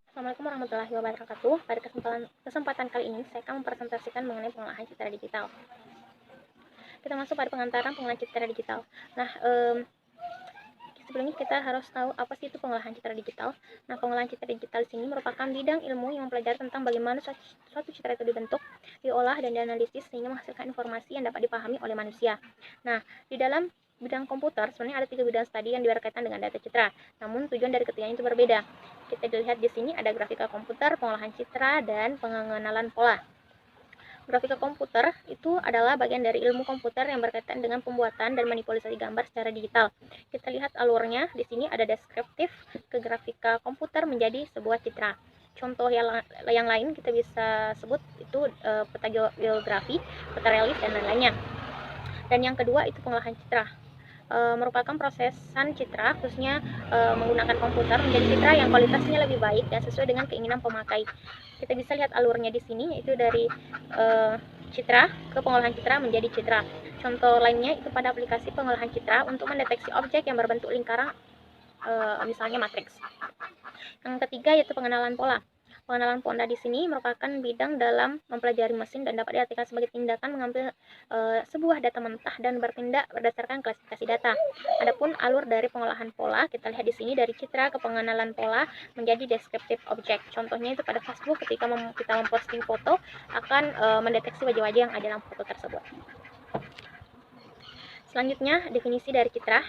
Assalamualaikum warahmatullahi wabarakatuh. Pada kesempatan kali ini saya akan mempresentasikan mengenai pengolahan citra digital. Kita masuk pada pengolahan citra digital. Nah, sebelumnya kita harus tahu apa sih itu pengolahan citra digital. Nah, pengolahan citra digital di sini merupakan bidang ilmu yang mempelajari tentang bagaimana suatu citra itu dibentuk, diolah, dan dianalisis sehingga menghasilkan informasi yang dapat dipahami oleh manusia. Nah, di dalam bidang komputer sebenarnya ada 3 bidang studi yang berkaitan dengan data citra. Namun tujuan dari ketiganya itu berbeda. Kita lihat di sini ada grafika komputer, pengolahan citra, dan pengenalan pola. Grafika komputer itu adalah bagian dari ilmu komputer yang berkaitan dengan pembuatan dan manipulasi gambar secara digital. Kita lihat alurnya, di sini ada deskriptif ke grafika komputer menjadi sebuah citra. Contoh yang lain kita bisa sebut itu peta geografi, peta relief, dan lain-lainnya. Dan yang kedua itu pengolahan citra. Merupakan prosesan citra khususnya menggunakan komputer menjadi citra yang kualitasnya lebih baik dan sesuai dengan keinginan pemakai. Kita bisa lihat alurnya di sini, yaitu dari citra ke pengolahan citra menjadi citra. Contoh lainnya itu pada aplikasi pengolahan citra untuk mendeteksi objek yang berbentuk lingkaran, misalnya matriks. Yang ketiga yaitu pengenalan pola. Pengenalan pola di sini merupakan bidang dalam mempelajari mesin dan dapat diartikan sebagai tindakan mengambil sebuah data mentah dan bertindak berdasarkan klasifikasi data. Adapun alur dari pengolahan pola, kita lihat di sini dari citra ke pengenalan pola menjadi deskriptif objek. Contohnya itu pada Facebook ketika kita memposting foto akan mendeteksi wajah-wajah yang ada dalam foto tersebut. Selanjutnya, definisi dari citra.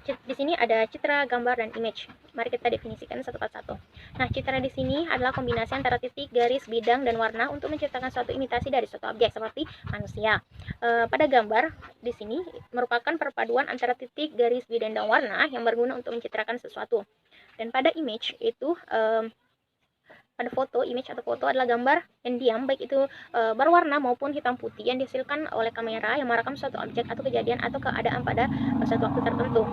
Di sini ada citra, gambar, dan image. Mari kita definisikan satu persatu. Nah, citra di sini adalah kombinasi antara titik, garis, bidang, dan warna untuk menciptakan suatu imitasi dari suatu objek seperti manusia. Pada gambar di sini merupakan perpaduan antara titik, garis, bidang, dan warna yang berguna untuk mencitrakan sesuatu. Dan pada image itu pada foto, image atau foto adalah gambar yang diam, baik itu berwarna maupun hitam putih yang dihasilkan oleh kamera yang merekam suatu objek atau kejadian atau keadaan pada suatu waktu tertentu.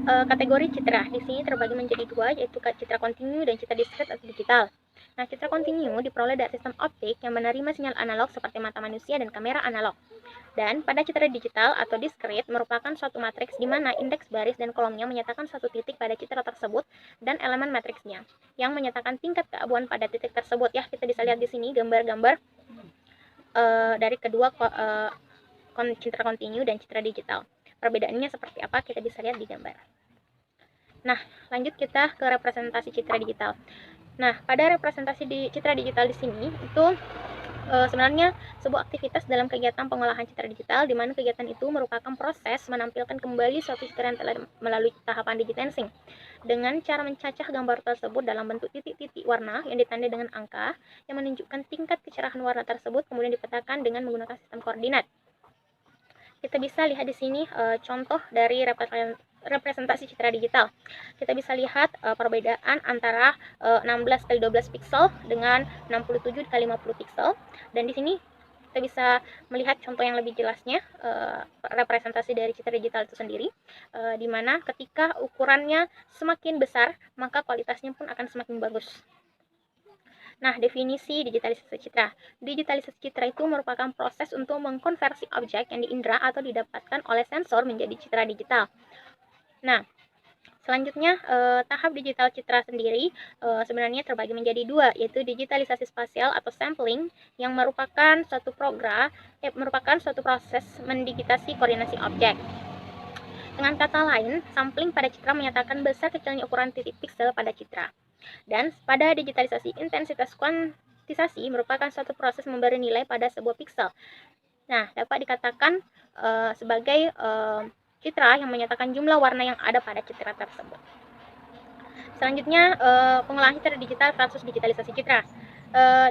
Kategori citra di sini terbagi menjadi dua, yaitu citra kontinu dan citra diskret atau digital. Nah, citra kontinu diperoleh dari sistem optik yang menerima sinyal analog seperti mata manusia dan kamera analog. Dan pada citra digital atau diskret merupakan suatu matriks di mana indeks baris dan kolomnya menyatakan suatu titik pada citra tersebut dan elemen matriksnya yang menyatakan tingkat keabuan pada titik tersebut. Ya, kita bisa lihat di sini gambar-gambar dari kedua citra kontinu dan citra digital. Perbedaannya seperti apa kita bisa lihat di gambar. Nah, lanjut kita ke representasi citra digital. Nah, pada representasi di citra digital di sini itu sebenarnya sebuah aktivitas dalam kegiatan pengolahan citra digital, di mana kegiatan itu merupakan proses menampilkan kembali suatu citra yang telah melalui tahapan digitensing dengan cara mencacah gambar tersebut dalam bentuk titik-titik warna yang ditandai dengan angka yang menunjukkan tingkat kecerahan warna tersebut, kemudian dipetakan dengan menggunakan sistem koordinat. Kita bisa lihat di sini contoh dari representasi citra digital. Kita bisa lihat perbedaan antara 16 x 12 pixel dengan 67 x 50 pixel, dan di sini kita bisa melihat contoh yang lebih jelasnya representasi dari citra digital itu sendiri, di mana ketika ukurannya semakin besar maka kualitasnya pun akan semakin bagus. Nah, definisi digitalisasi citra. Digitalisasi citra itu merupakan proses untuk mengkonversi objek yang diindra atau didapatkan oleh sensor menjadi citra digital. Nah, selanjutnya tahap digital citra sendiri sebenarnya terbagi menjadi dua, yaitu digitalisasi spasial atau sampling yang merupakan suatu proses mendigitasi koordinasi objek. Dengan kata lain, sampling pada citra menyatakan besar kecilnya ukuran titik piksel pada citra. Dan pada digitalisasi, intensitas kuantisasi merupakan suatu proses memberi nilai pada sebuah piksel. Nah, dapat dikatakan sebagai citra yang menyatakan jumlah warna yang ada pada citra tersebut. Selanjutnya, pengolahan citra digital versus digitalisasi citra.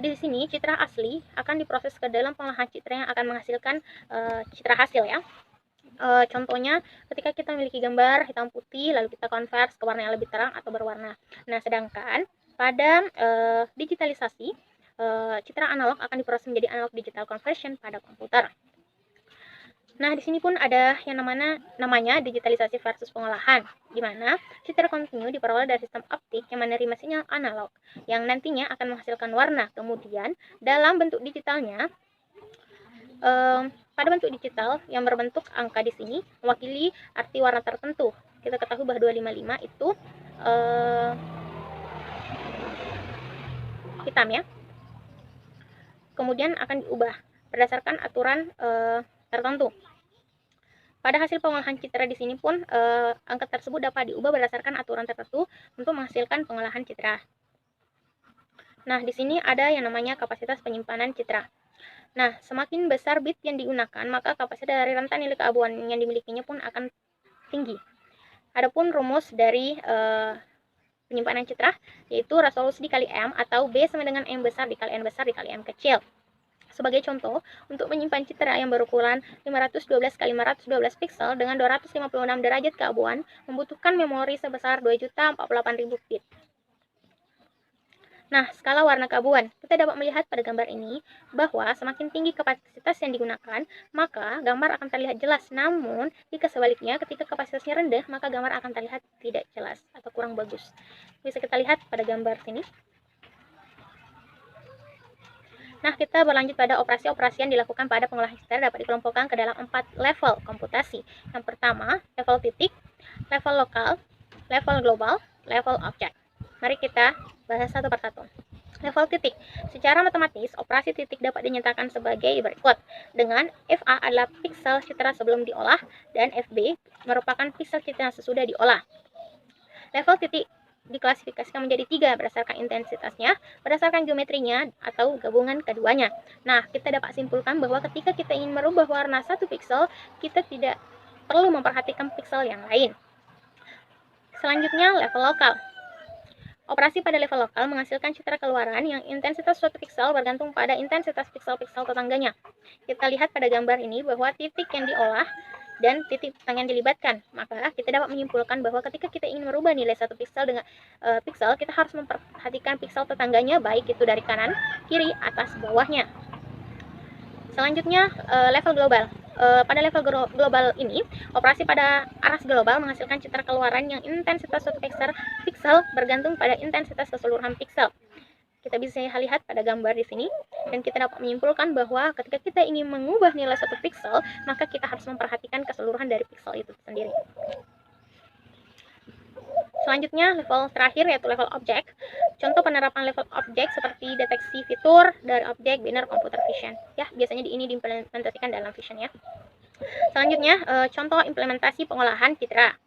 Di sini citra asli akan diproses ke dalam pengolahan citra yang akan menghasilkan citra hasil, ya. Contohnya ketika kita memiliki gambar hitam putih lalu kita convert ke warna yang lebih terang atau berwarna. Nah, sedangkan pada digitalisasi citra analog akan diproses menjadi analog digital conversion pada komputer. Nah, di sini pun ada yang namanya digitalisasi versus pengolahan, di mana citra kontinu diperoleh dari sistem optik yang menerima sinyal analog yang nantinya akan menghasilkan warna. Kemudian dalam bentuk digitalnya pada bentuk digital yang berbentuk angka di sini mewakili arti warna tertentu. Kita ketahui bahwa 255 itu hitam ya. Kemudian akan diubah berdasarkan aturan tertentu. Pada hasil pengolahan citra di sini pun angka tersebut dapat diubah berdasarkan aturan tertentu untuk menghasilkan pengolahan citra. Nah, di sini ada yang namanya kapasitas penyimpanan citra. Nah, semakin besar bit yang digunakan, maka kapasitas dari rentan nilai keabuan yang dimilikinya pun akan tinggi. Adapun rumus dari penyimpanan citra yaitu resolusi dikali M atau B sama dengan M besar dikali N besar dikali M kecil. Sebagai contoh, untuk menyimpan citra yang berukuran 512 x 512 piksel dengan 256 derajat keabuan membutuhkan memori sebesar 2.048.000 bit. Nah, skala warna keabuan. Kita dapat melihat pada gambar ini bahwa semakin tinggi kapasitas yang digunakan, maka gambar akan terlihat jelas. Namun, jika sebaliknya, ketika kapasitasnya rendah, maka gambar akan terlihat tidak jelas atau kurang bagus. Bisa kita lihat pada gambar sini. Nah, kita berlanjut pada operasi-operasi yang dilakukan pada pengolahan citra dapat dikelompokkan ke dalam 4 level komputasi. Yang pertama, level titik, level lokal, level global, level objek. Mari kita bahas satu persatu. Level titik. Secara matematis, operasi titik dapat dinyatakan sebagai berikut. Dengan FA adalah piksel citra sebelum diolah dan FB merupakan piksel citra sesudah diolah. Level titik diklasifikasikan menjadi 3 berdasarkan intensitasnya, berdasarkan geometrinya, atau gabungan keduanya. Nah, kita dapat simpulkan bahwa ketika kita ingin merubah warna satu piksel, kita tidak perlu memperhatikan piksel yang lain. Selanjutnya, level lokal. Operasi pada level lokal menghasilkan citra keluaran yang intensitas suatu piksel bergantung pada intensitas piksel-piksel tetangganya. Kita lihat pada gambar ini bahwa titik yang diolah dan titik yang dilibatkan. Maka kita dapat menyimpulkan bahwa ketika kita ingin merubah nilai satu piksel dengan piksel, kita harus memperhatikan piksel tetangganya, baik itu dari kanan, kiri, atas, bawahnya. Selanjutnya, level global. Pada level global ini, operasi pada aras global menghasilkan citra keluaran yang intensitas suatu piksel bergantung pada intensitas keseluruhan piksel. Kita bisa lihat pada gambar di sini, dan kita dapat menyimpulkan bahwa ketika kita ingin mengubah nilai satu piksel, maka kita harus memperhatikan keseluruhan dari piksel itu sendiri. Selanjutnya, level terakhir yaitu level objek. Contoh penerapan level objek seperti deteksi fitur dari objek binary computer vision. Ya, biasanya ini diimplementasikan dalam vision ya. Selanjutnya, contoh implementasi pengolahan citra.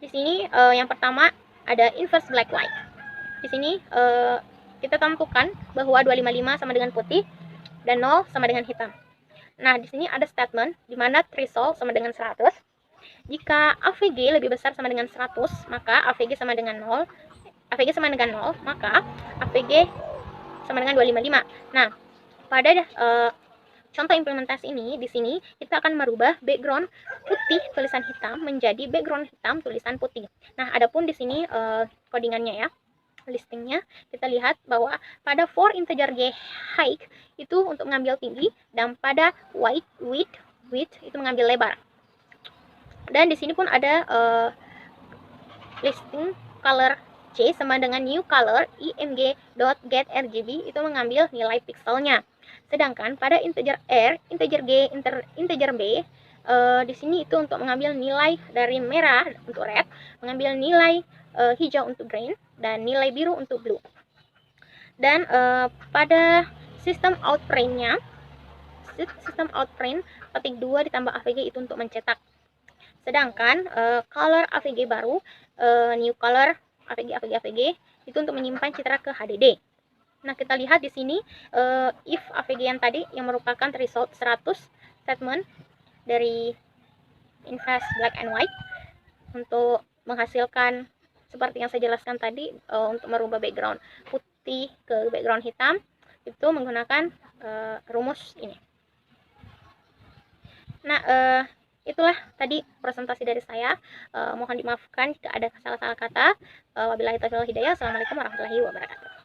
Di sini yang pertama ada inverse black white. Di sini kita tentukan bahwa 255 sama dengan putih dan 0 sama dengan hitam. Nah, di sini ada statement di mana threshold sama dengan 100. Jika AVG lebih besar sama dengan 100, maka AVG sama dengan 0. AVG sama dengan 0, maka AVG sama dengan 255. Nah, pada contoh implementasi ini, di sini kita akan merubah background putih tulisan hitam menjadi background hitam tulisan putih. Nah, adapun di sini codingannya ya, listingnya, kita lihat bahwa pada for integer g height itu untuk mengambil tinggi, dan pada width itu mengambil lebar. Dan di sini pun ada listing color C sama dengan new color img.getRGB itu mengambil nilai pixelnya. Sedangkan pada integer R, integer G, integer B di sini itu untuk mengambil nilai dari merah untuk red, mengambil nilai hijau untuk green, dan nilai biru untuk blue. Dan pada sistem outprint-nya, sistem outprint petik 2 ditambah AVG itu untuk mencetak. Sedangkan color AVG baru, new color AVG itu untuk menyimpan citra ke HDD. Nah, kita lihat di sini if AVG yang tadi yang merupakan threshold 100 statement dari inverse black and white untuk menghasilkan seperti yang saya jelaskan tadi, untuk merubah background putih ke background hitam itu menggunakan rumus ini. Nah, itulah tadi presentasi dari saya. Mohon dimaafkan jika ada salah-salah kata. Wabillahi taufiq wal hidayah. Assalamualaikum warahmatullahi wabarakatuh.